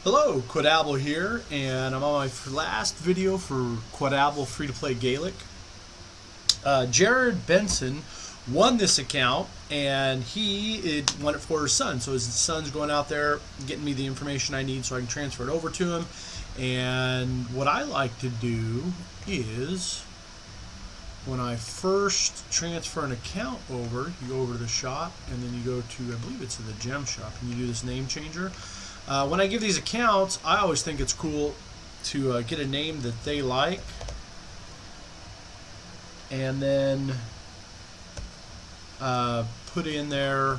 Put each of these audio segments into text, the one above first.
Hello, Quadable here, and I'm on my last video for Quadable free-to-play Galek. Jared Benson won this account, and he won it for his son. So his son's going out there getting me the information I need so I can transfer it over to him. And what I like to do is, when I first transfer an account over, you go over to the shop, and then you go to, I believe it's the gem shop, and you do this name changer. When I give these accounts, I always think it's cool to get a name that they like, and then put in their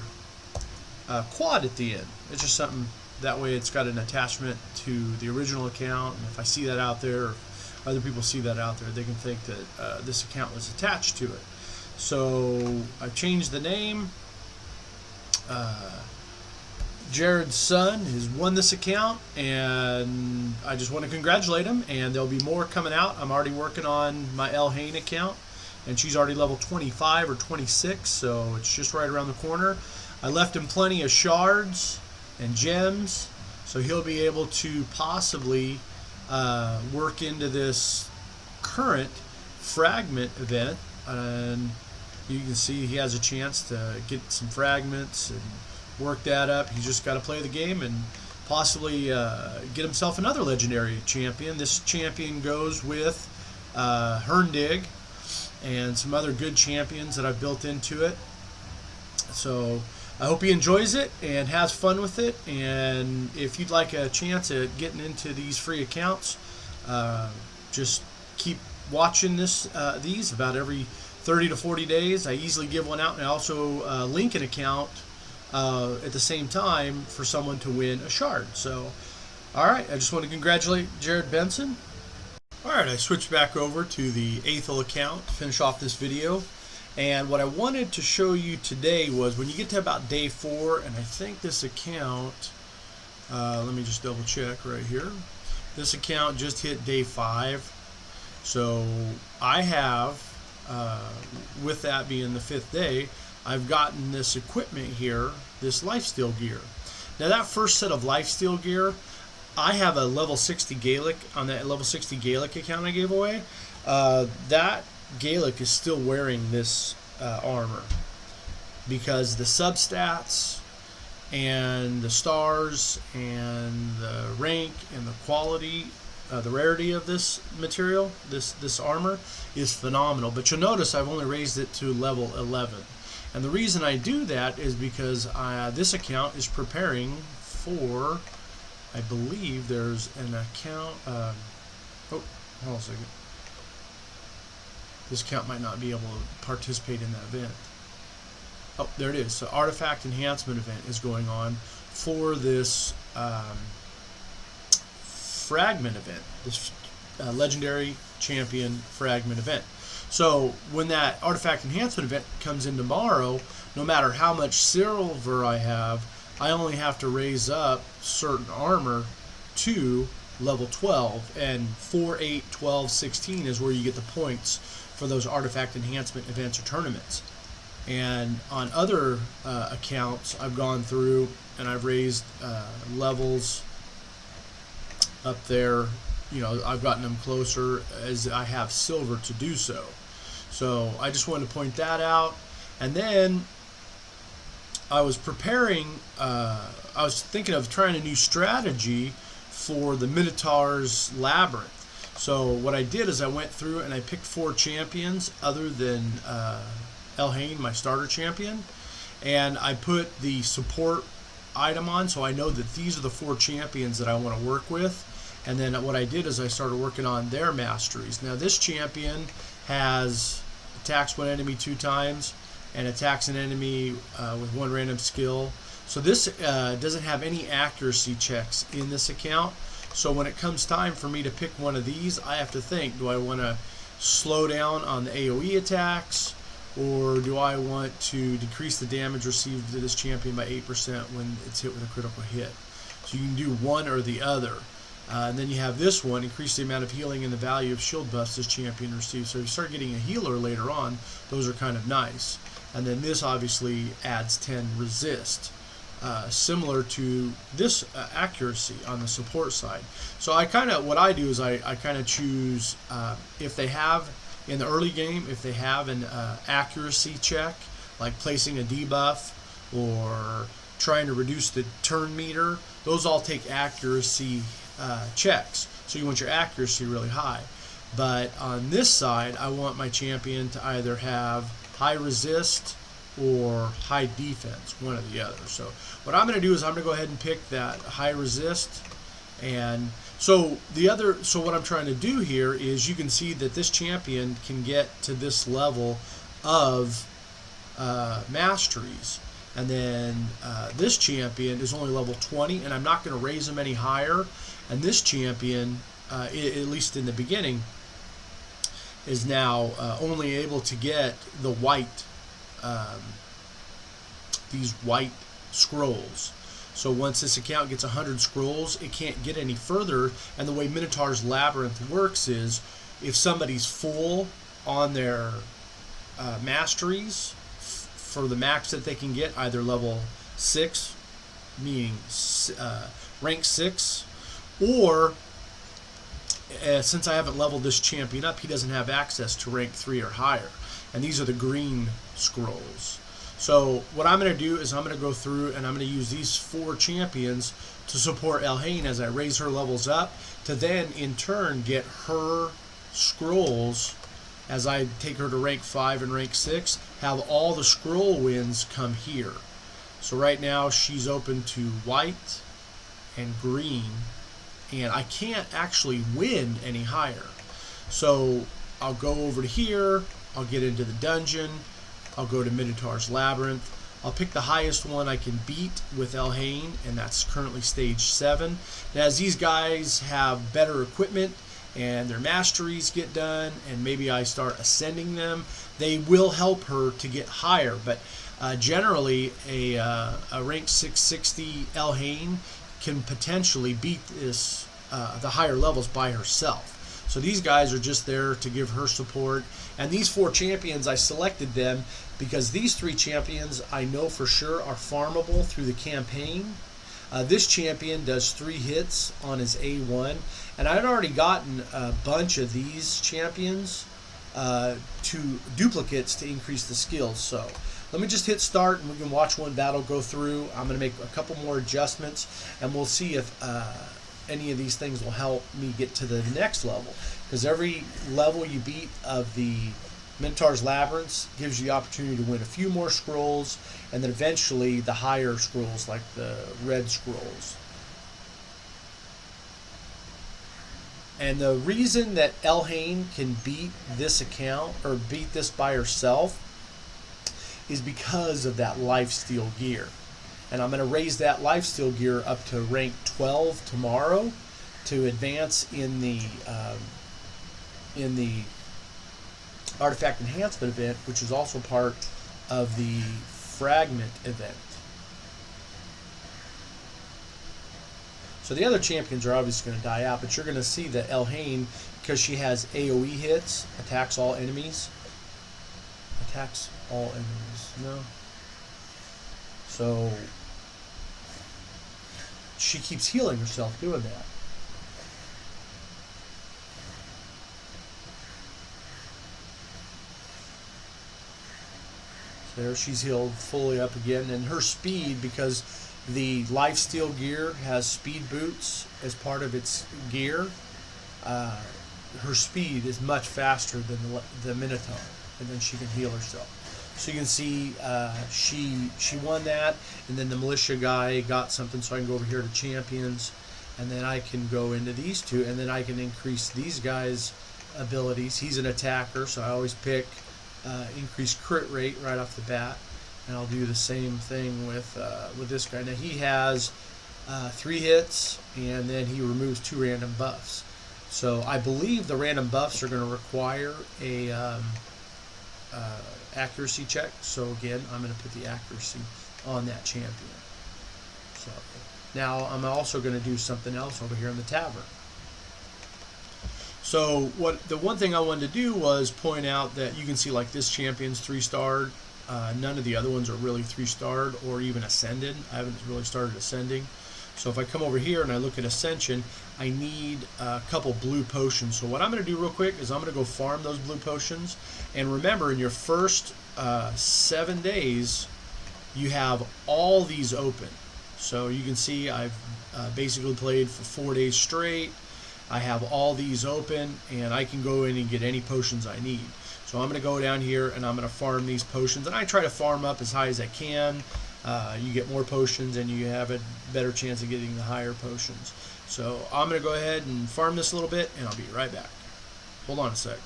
quad at the end. It's just something, that way it's got an attachment to the original account, and if I see that out there, or other people see that out there, they can think that this account was attached to it. So I've changed the name. Jared's son has won this account, and I just want to congratulate him, and there'll be more coming out. I'm already working on my FTPElhain account, and she's already level 25 or 26, so it's just right around the corner. I left him plenty of shards and gems, so he'll be able to possibly work into this current fragment event, and you can see he has a chance to get some fragments and work that up. He's just got to play the game and possibly get himself another legendary champion. This champion goes with Herndog and some other good champions that I've built into it. So I hope he enjoys it and has fun with it. And if you'd like a chance at getting into these free accounts, just keep watching these about every 30 to 40 days. I easily give one out, and I also link an account at the same time for someone to win a shard. So, alright, I just want to congratulate Jared Benson. Alright, I switched back over to the FTPElhain account to finish off this video. And what I wanted to show you today was when you get to about day 4, and I think this account, let me just double check right here. This account just hit day 5. So I have, with that being the 5th day, I've gotten this equipment here, this lifesteal gear. Now that first set of lifesteal gear, I have a level 60 Galek on that level 60 Galek account I gave away. That Galek is still wearing this armor because the substats and the stars and the rank and the quality, the rarity of this material, this armor is phenomenal. But you'll notice I've only raised it to level 11. And the reason I do that is because this account is preparing for, I believe there's an account, oh, hold on a second. This account might not be able to participate in that event. Oh, there it is. So artifact enhancement event is going on for this fragment event, this legendary champion fragment event. So when that artifact enhancement event comes in tomorrow, no matter how much silver I have, I only have to raise up certain armor to level 12, and 4, 8, 12, 16 is where you get the points for those artifact enhancement events or tournaments. And on other accounts, I've gone through and I've raised levels up there. You know, I've gotten them closer as I have silver to do so. So I just wanted to point that out. And then I was preparing, I was thinking of trying a new strategy for the Minitour's Labyrinth. So what I did is I went through and I picked 4 champions other than FTPElhain, my starter champion, and I put the support item on, so I know that these are the 4 champions that I want to work with. And then what I did is I started working on their masteries. Now this champion has attacks one enemy 2 times and attacks an enemy with 1 random skill. So this doesn't have any accuracy checks in this account. So when it comes time for me to pick one of these, I have to think, do I want to slow down on the AoE attacks, or do I want to decrease the damage received to this champion by 8% when it's hit with a critical hit? So you can do one or the other. And then you have this one, increase the amount of healing and the value of shield buffs this champion receives. So if you start getting a healer later on, those are kind of nice. And then this obviously adds 10 resist. similar to this accuracy on the support side. So what I do is I kind of choose if they have in the early game, if they have an accuracy check, like placing a debuff or trying to reduce the turn meter, those all take accuracy checks. So you want your accuracy really high. But on this side, I want my champion to either have high resist or high defense, one or the other. So what I'm going to do is I'm going to go ahead and pick that high resist. And so what I'm trying to do here is you can see that this champion can get to this level of masteries. And then this champion is only level 20, and I'm not going to raise him any higher. And this champion, at least in the beginning, is now only able to get the white, these white scrolls. So once this account gets 100 scrolls, it can't get any further. And the way Minotaur's Labyrinth works is if somebody's full on their masteries for the max that they can get, either level 6, meaning rank 6, or since I haven't leveled this champion up, he doesn't have access to rank 3 or higher. And these are the green scrolls. So what I'm going to do is I'm going to go through and I'm going to use these 4 champions to support FTPElhain as I raise her levels up, to then in turn get her scrolls as I take her to rank 5 and rank 6, have all the scroll wins come here. So right now she's open to white and green, and I can't actually win any higher. So I'll go over to here, I'll get into the dungeon, I'll go to Minotaur's Labyrinth, I'll pick the highest one I can beat with FTPElhain, and that's currently stage 7. Now as these guys have better equipment and their masteries get done, and maybe I start ascending them, they will help her to get higher. But generally a rank 660 FTPElhain can potentially beat this the higher levels by herself. So these guys are just there to give her support. And these 4 champions, I selected them because these 3 champions I know for sure are farmable through the campaign. This champion does 3 hits on his A1, and I'd already gotten a bunch of these champions to duplicates to increase the skills. So let me just hit start and we can watch one battle go through. I'm going to make a couple more adjustments and we'll see if any of these things will help me get to the next level, because every level you beat of the Minotaur's Labyrinth gives you the opportunity to win a few more scrolls, and then eventually the higher scrolls like the red scrolls. And the reason that FTPElhain can beat this account or beat this by herself is because of that lifesteal gear. And I'm going to raise that lifesteal gear up to rank 12 tomorrow to advance in the artifact enhancement event, which is also part of the fragment event. So the other champions are obviously going to die out, but you're going to see that FTPElhain, because she has AoE hits, attacks all enemies. Attacks all enemies. No. So she keeps healing herself doing that. So there she's healed fully up again, and her speed, because the lifesteal gear has speed boots as part of its gear, her speed is much faster than the Minotaur, and then she can heal herself. So you can see she won that, and then the militia guy got something, so I can go over here to champions, and then I can go into these 2, and then I can increase these guys' abilities. He's an attacker, so I always pick increased crit rate right off the bat, and I'll do the same thing with this guy. Now he has 3 hits, and then he removes 2 random buffs. So I believe the random buffs are going to require a accuracy check. So again, I'm going to put the accuracy on that champion. So now I'm also going to do something else over here in the tavern. So the one thing I wanted to do was point out that you can see like this champion's 3-starred. None of the other ones are really 3-starred or even ascended. I haven't really started ascending. So if I come over here and I look at ascension, I need a couple blue potions. So what I'm going to do real quick is I'm going to go farm those blue potions. And remember, in your first 7 days, you have all these open. So you can see I've basically played for 4 days straight. I have all these open, and I can go in and get any potions I need. So I'm going to go down here and I'm going to farm these potions, and I try to farm up as high as I can. You get more potions and you have a better chance of getting the higher potions. So I'm going to go ahead and farm this a little bit, and I'll be right back. Hold on a sec.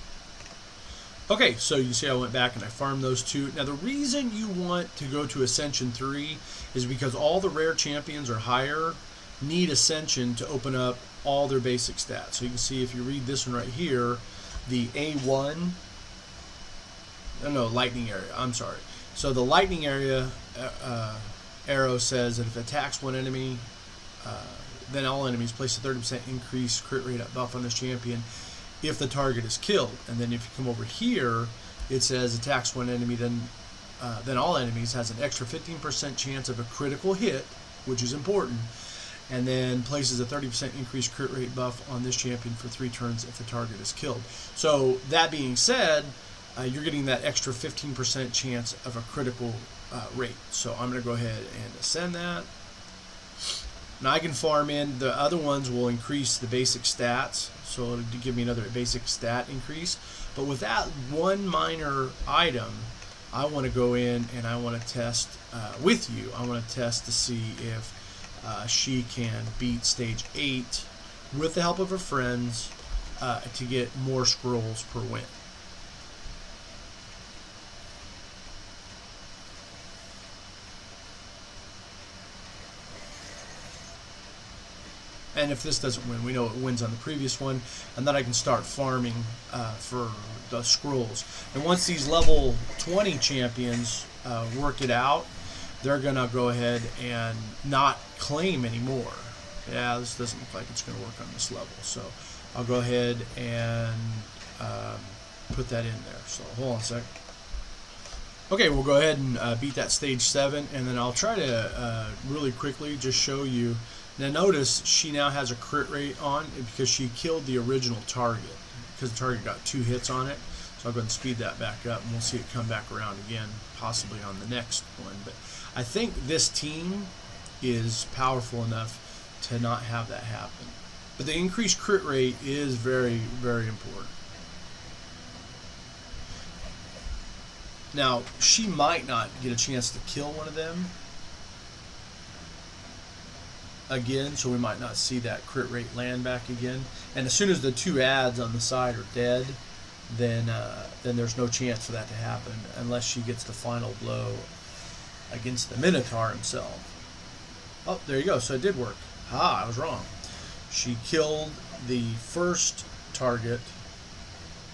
Okay, so you see I went back and I farmed those 2. Now the reason you want to go to Ascension 3 is because all the rare champions or higher need Ascension to open up all their basic stats. So you can see if you read this one right here, the A1, no, lightning area, I'm sorry. So the lightning area arrow says that if it attacks one enemy, then all enemies place a 30% increase crit rate buff on this champion if the target is killed. And then if you come over here, it says attacks one enemy, then all enemies has an extra 15% chance of a critical hit, which is important, and then places a 30% increased crit rate buff on this champion for 3 turns if the target is killed. So that being said, you're getting that extra 15% chance of a critical rate. So I'm going to go ahead and ascend that. Now I can farm in. The other ones will increase the basic stats, so it'll give me another basic stat increase. But with that one minor item, I want to go in and I want to test with you. I want to test to see if she can beat stage 8 with the help of her friends to get more scrolls per win. And if this doesn't win, we know it wins on the previous one, and then I can start farming for the scrolls. And once these level 20 champions work it out, they're going to go ahead and not claim anymore. Yeah, this doesn't look like it's going to work on this level. So I'll go ahead and put that in there. So hold on a sec. Okay, we'll go ahead and beat that stage 7, and then I'll try to really quickly just show you. Now notice she now has a crit rate on because she killed the original target, because the target got 2 hits on it. So I'll go ahead and speed that back up, and we'll see it come back around again, possibly on the next one. But I think this team is powerful enough to not have that happen. But the increased crit rate is very, very important. Now, she might not get a chance to kill one of them again, so we might not see that crit rate land back again. And as soon as the 2 adds on the side are dead, then there's no chance for that to happen unless she gets the final blow against the Minitour himself. Oh, there you go. So it did work. I was wrong. She killed the first target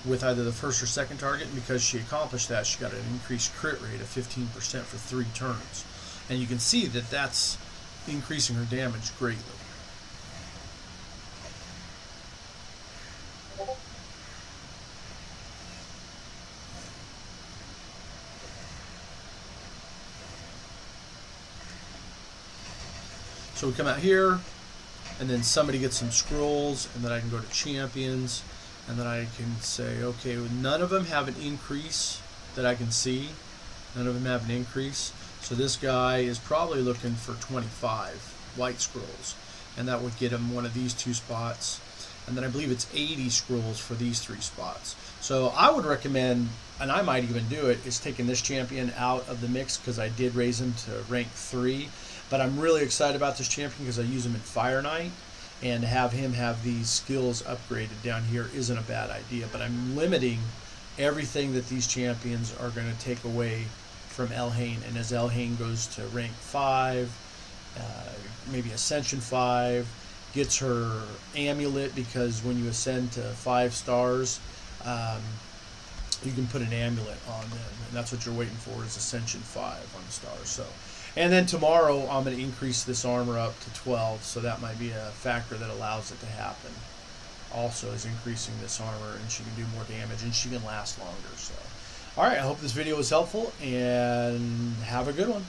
with either the first or second target, and because she accomplished that, she got an increased crit rate of 15% for 3 turns. And you can see that that's increasing her damage greatly. So we come out here, and then somebody gets some scrolls, and then I can go to champions, and then I can say, okay, none of them have an increase that I can see. None of them have an increase. So this guy is probably looking for 25 white scrolls, and that would get him one of these 2 spots. And then I believe it's 80 scrolls for these 3 spots. So I would recommend, and I might even do it, is taking this champion out of the mix because I did raise him to rank 3. But I'm really excited about this champion because I use him in Fire Knight, and to have him have these skills upgraded down here isn't a bad idea. But I'm limiting everything that these champions are going to take away from FTPElhain, and as FTPElhain goes to rank 5, maybe Ascension 5, gets her amulet, because when you ascend to 5 stars, you can put an amulet on them, and that's what you're waiting for, is Ascension 5 on the stars. So, and then tomorrow I'm going to increase this armor up to 12, so that might be a factor that allows it to happen. Also is increasing this armor, and she can do more damage, and she can last longer. So All right, I hope this video was helpful, and have a good one.